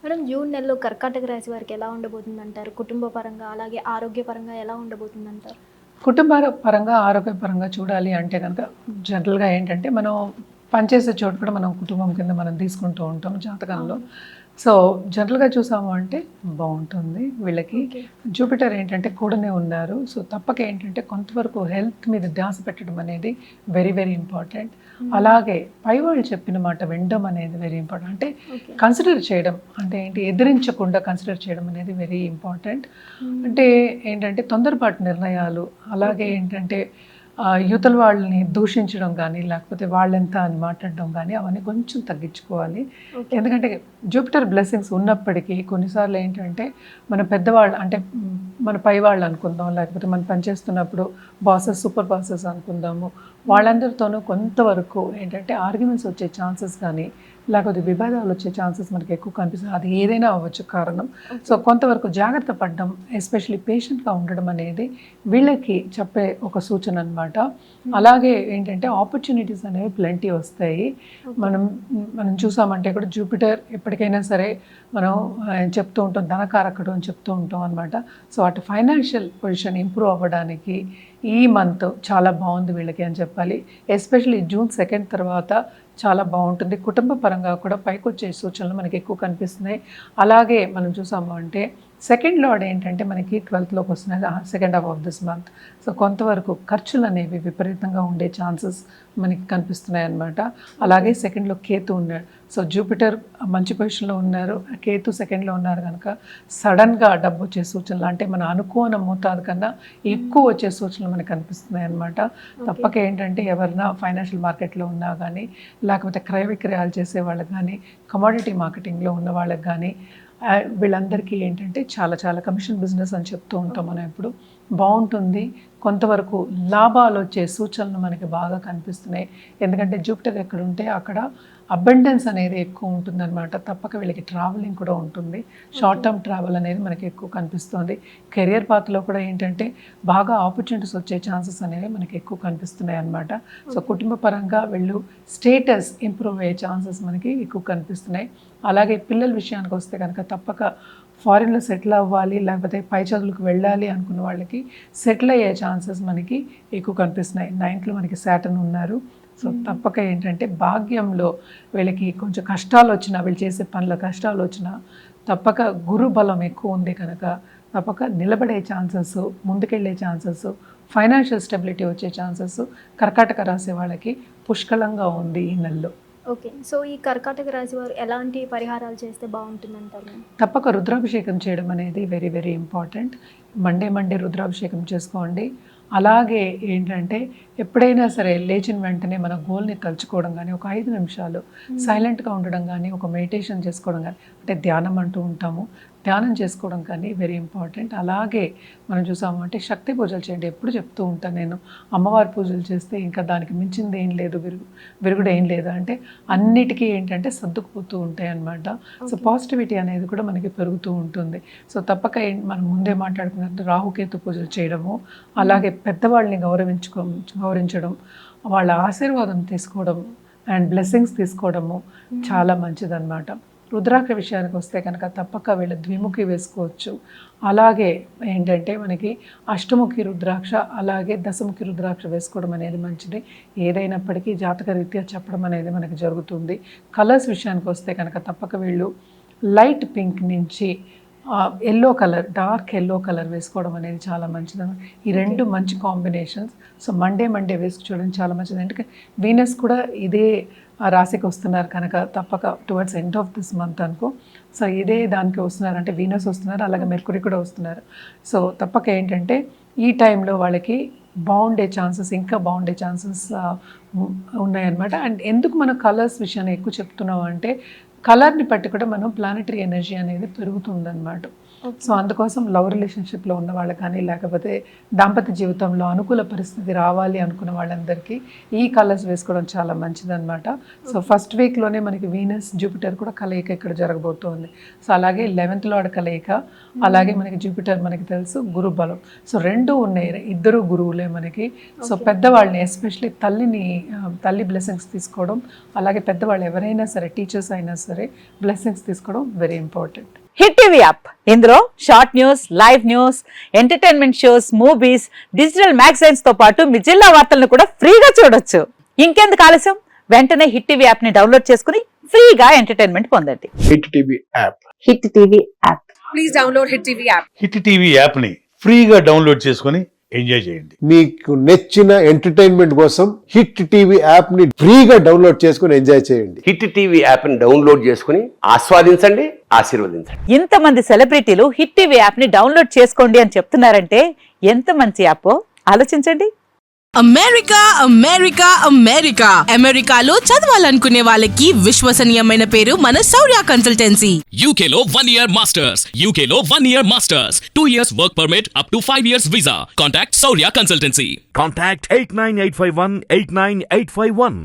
Madam June నెలలో కర్కాటక రాశి వారికి ఎలా ఉండబోతుందంటారు? కుటుంబ పరంగా, అలాగే ఆరోగ్యపరంగా ఎలా ఉండబోతుందంటారు? కుటుంబ పరంగా, ఆరోగ్యపరంగా చూడాలి అంటే గనక జనరల్‌గా ఏంటంటే, మనం పనిచేసే చోటు కూడా మనం కుటుంబం కింద మనం తీసుకుంటూ ఉంటాం జాతకంలో. అవును. సో, జనరల్‌గా చూసాము అంటే బావుంటుంది. వీళ్ళకి ఓకే. జూపిటర్ ఏంటంటే కూడనే ఉన్నారు. సో, తప్పక ఏంటంటే కొంతవరకు హెల్త్ మీద ధ్యాస పెట్టడం అనేది వెరీ, వెరీ ఇంపార్టెంట్. హ్మ్. అలాగే పై వాళ్ళు చెప్పిన మాట వినడం అనేది వెరీ ఇంపార్టెంట్. అంటే ఓకే. కన్సిడర్ చేయడం అంటే ఏంటి, ఎదిరించకుండా కన్సిడర్ చేయడం అనేది వెరీ ఇంపార్టెంట్. హ్మ్. అంటే ఏంటంటే తొందరపాటు నిర్ణయాలు, అలాగే ఓకే. ఏంటంటే యువతల వాళ్ళని దూషించడం కానీ, లేకపోతే వాళ్ళెంత అని మాట్లాడడం కానీ అవన్నీ కొంచెం తగ్గించుకోవాలి. ఓకే. ఎందుకంటే జూపిటర్ బ్లెస్సింగ్స్ ఉన్నప్పటికీ కొన్నిసార్లు ఏంటంటే మన పెద్దవాళ్ళు అంటే మన పై వాళ్ళు అనుకుందాం, లేకపోతే మనం పనిచేస్తున్నప్పుడు బాసెస్, సూపర్ బాసెస్ అనుకుందాము. హ్మ్. వాళ్ళందరితోనూ కొంతవరకు ఏంటంటే ఆర్గ్యుమెంట్స్ వచ్చే ఛాన్సెస్ కానీ, లేకపోతే విభేదాలు వచ్చే ఛాన్సెస్ మనకి ఎక్కువ కనిపిస్తుంది. అది ఏదైనా అవ్వచ్చు కారణం. So, okay. కొంతవరకు జాగ్రత్త పడడం, ఎస్పెషల్లీ పేషెంట్‌గా ఉండడం అనేది వీళ్ళకి చెప్పే ఒక సూచన అనమాట. అలాగే ఏంటంటే ఆపర్చునిటీస్ అనేవి ప్లెంటీ వస్తాయి. ఓకే. మనం మనం చూసామంటే కూడా జూపిటర్ ఎప్పటికైనా సరే మనం చెప్తూ ఉంటాం ధనకారకుడు అని చెప్తూ ఉంటాం అనమాట. సో, అటు ఫైనాన్షియల్ పొజిషన్ ఇంప్రూవ్ అవ్వడానికి ఈ మంత్ చాలా బాగుంది వీళ్ళకి అని చెప్పాలి. ఎస్పెషల్లీ జూన్ 2 తర్వాత చాలా బాగుంటుంది. కుటుంబ పరంగా కూడా పైకొచ్చే సూచనలు మనకి ఎక్కువ కనిపిస్తున్నాయి. అలాగే మనం చూసాము అంటే సెకండ్ లార్డ్ ఏంటంటే మనకి 12th వస్తున్నది second half of this month. So, కొంతవరకు ఖర్చులు అనేవి విపరీతంగా ఉండే ఛాన్సెస్ మనకి కనిపిస్తున్నాయి అన్నమాట. అలాగే సెకండ్లో కేతు ఉన్నాడు. సో, జూపిటర్ మంచి పొజిషన్లో ఉన్నారు, కేతు సెకండ్లో ఉన్నారు కనుక సడన్గా డబ్బు వచ్చే సూచనలు అంటే మన అనుకోని మోతాదు కన్నా ఎక్కువ వచ్చే సూచనలు మనకు కనిపిస్తున్నాయి అన్నమాట. తప్పక ఏంటంటే ఎవరైనా ఫైనాన్షియల్ మార్కెట్లో ఉన్నా కానీ, లేకపోతే క్రయ విక్రయాలు చేసే వాళ్ళకి కానీ, కమోడిటీ మార్కెటింగ్లో ఉన్న వాళ్ళకి కానీ వీళ్ళందరికీ ఏంటంటే చాలా చాలా కమిషన్ బిజినెస్ అని చెప్తూ ఉంటాం మనం ఎప్పుడు. బాగుంటుంది. కొంతవరకు లాభాలు వచ్చే సూచనలు మనకి బాగా కనిపిస్తున్నాయి. ఎందుకంటే జూపిటర్ ఎక్కడ ఉంటే అక్కడ అబండెన్స్ అనేది ఎక్కువ ఉంటుందన్నమాట. తప్పక వీళ్ళకి ట్రావెలింగ్ కూడా ఉంటుంది. షార్ట్ టర్మ్ ట్రావెల్ అనేది మనకి ఎక్కువ కనిపిస్తుంది. కెరియర్ పాత్లో కూడా ఏంటంటే బాగా ఆపర్చునిటీస్ వచ్చే ఛాన్సెస్ అనేవి మనకి ఎక్కువ కనిపిస్తున్నాయి అన్నమాట. సో, కుటుంబ పరంగా వీళ్ళు స్టేటస్ ఇంప్రూవ్ అయ్యే ఛాన్సెస్ మనకి ఎక్కువ కనిపిస్తున్నాయి. అలాగే పిల్లల విషయానికి వస్తే కనుక తప్పక ఫారిన్లో సెటిల్ అవ్వాలి, లేకపోతే పై చదువులకు వెళ్ళాలి అనుకున్న వాళ్ళకి సెటిల్ అయ్యే ఛాన్సెస్ మనకి ఎక్కువ కనిపిస్తున్నాయి. 9th మనకి సాటర్న్ ఉన్నారు. సో, తప్పక ఏంటంటే భాగ్యంలో వీళ్ళకి కొంచెం కష్టాలు వచ్చినా, వీళ్ళు చేసే పనుల కష్టాలు వచ్చినా తప్పక గురు బలం ఎక్కువ ఉంది కనుక తప్పక నిలబడే ఛాన్సెస్, ముందుకెళ్ళే ఛాన్సెస్, ఫైనాన్షియల్ స్టెబిలిటీ వచ్చే ఛాన్సెస్ కర్కాటక రాసే వాళ్ళకి పుష్కలంగా ఉంది ఈ నెలలో. ఓకే. సో, ఈ కర్కాటక రాశి వారు ఎలాంటి పరిహారాలు చేస్తే బావుంటుందంటారు మేడం? తప్పక రుద్రాభిషేకం చేయడం అనేది వెరీ వెరీ ఇంపార్టెంట్. మండే రుద్రాభిషేకం చేసుకోండి. అలాగే ఏంటంటే ఎప్పుడైనా సరే లేచిన వెంటనే మన గోల్ని తలుచుకోవడం కానీ, ఒక 5 నిమిషాలు సైలెంట్గా ఉండడం కానీ, ఒక మెడిటేషన్ చేసుకోవడం కానీ, అంటే ధ్యానం అంటూ ఉంటాము, ధ్యానం చేసుకోవడం కానీ వెరీ ఇంపార్టెంట్. అలాగే మనం చూసాము అంటే శక్తి పూజలు చేయండి. ఎప్పుడు చెప్తూ ఉంటాను నేను, అమ్మవారి పూజలు చేస్తే ఇంకా దానికి మించింది ఏం లేదు, విరుగుడు ఏం లేదు. అంటే అన్నిటికీ ఏంటంటే సర్దుకుపోతూ ఉంటాయి అన్నమాట. సో, పాజిటివిటీ అనేది కూడా మనకి పెరుగుతూ ఉంటుంది. సో, తప్పక మనం ముందే మాట్లాడుకున్నట్టు రాహుకేతు పూజలు చేయడము, అలాగే పెద్దవాళ్ళని గౌరవించడం, వాళ్ళ ఆశీర్వాదం తీసుకోవడం అండ్ బ్లెస్సింగ్స్ తీసుకోవడము చాలా మంచిదన్నమాట. రుద్రాక్ష విషయానికి వస్తే కనుక తప్పక వీళ్ళు ద్విముఖి వేసుకోవచ్చు. అలాగే ఏంటంటే మనకి అష్టముఖి రుద్రాక్ష, అలాగే దశముఖి రుద్రాక్ష వేసుకోవడం అనేది మంచిది. ఏదైనప్పటికీ జాతక రీత్యా చెప్పడం అనేది మనకి జరుగుతుంది. కలర్స్ విషయానికి వస్తే కనుక తప్పక వీళ్ళు లైట్ పింక్ నుంచి yellow colour, dark yellow colour వేసుకోవడం అనేది చాలా మంచిది. ఈ రెండు మంచి కాంబినేషన్స్. సో, మండే వేసుకు చూడడం చాలా మంచిది. ఎందుకంటే వీనస్ కూడా ఇదే రాశికి వస్తున్నారు కనుక తప్పక towards end of this month అనుకో. సో, ఇదే దానికి వస్తున్నారు అంటే వీనస్ వస్తున్నారు, అలాగే మెర్కురీ కూడా వస్తున్నారు. సో, తప్పక ఏంటంటే ఈ టైంలో వాళ్ళకి ఇంకా బాగుండే ఛాన్సెస్ ఉన్నాయన్నమాట. అండ్ ఎందుకు మనం కలర్స్ విషయాన్ని ఎక్కువ చెప్తున్నాం అంటే కలర్ని బట్టి కూడా మనం ప్లానటరీ ఎనర్జీ అనేది పెరుగుతుందన్నమాట. సో అందుకోసం లవ్ రిలేషన్షిప్లో ఉన్న వాళ్ళు కానీ లేకపోతే దాంపత్య జీవితంలో అనుకూల పరిస్థితి రావాలి అనుకున్న వాళ్ళందరికీ ఈ కలర్స్ వేసుకోవడం చాలా మంచిదన్నమాట. సో ఫస్ట్ వీక్లోనే మనకి వీనస్ జూపిటర్ కూడా కలయిక ఇక్కడ జరగబోతోంది. సో అలాగే 11th లార్డ్ కలయిక, అలాగే మనకి జూపిటర్ మనకి తెలుసు గురు బలం. సో రెండు ఉన్నాయి, ఇద్దరు గురువులే మనకి. సో పెద్దవాళ్ళని ఎస్పెషలీ తల్లి బ్లెస్సింగ్స్ తీసుకోవడం, అలాగే పెద్దవాళ్ళు ఎవరైనా సరే టీచర్స్ అయినా సరే బ్లెస్సింగ్స్ తీసుకోవడం very important. Hit TV app, ఇందులో short news, live news, entertainment shows, movies, digital magazines తో పాటు మీ జిల్లా వార్తలను కూడా ఫ్రీగా చూడొచ్చు. ఇంకెందుకు ఆలస్యం, వెంటనే హిట్ టీవీ యాప్ ని డౌన్లోడ్ చేసుకుని ఫ్రీగా ఎంటర్టైన్మెంట్ పొందండి. Hit TV app. Hit TV app. Please download hit TV app. Hit TV యాప్ని ఫ్రీగా డౌన్లోడ్ చేసుకొని ఎంజాయ్ చేయండి. మీకు నచ్చిన ఎంటర్టైన్మెంట్ కోసం హిట్ టీవీ యాప్ ని ఫ్రీగా డౌన్లోడ్ చేసుకుని ఎంజాయ్ చేయండి. హిట్ టీవీ యాప్ ని డౌన్లోడ్ చేసుకుని ఆస్వాదించండి, ఆశీర్వదించండి. ఇంతమంది సెలబ్రిటీలు హిట్ టీవీ యాప్ ని డౌన్లోడ్ చేసుకోండి అని చెప్తున్నారంటే ఎంత మంచి యాప్ ఆలోచించండి. అమెరికా అమెరికా అమెరికా అమెరికాలో చదవాలనుకునే వాళ్ళకి విశ్వసనీయమైన పేరు మన శౌర్య కన్సల్టెన్సీ. UK లో 1 year masters. UK లో 1 year masters. 2 years work permit up to 5 years visa. Contact Saurya Consultancy. Contact 89851 89851.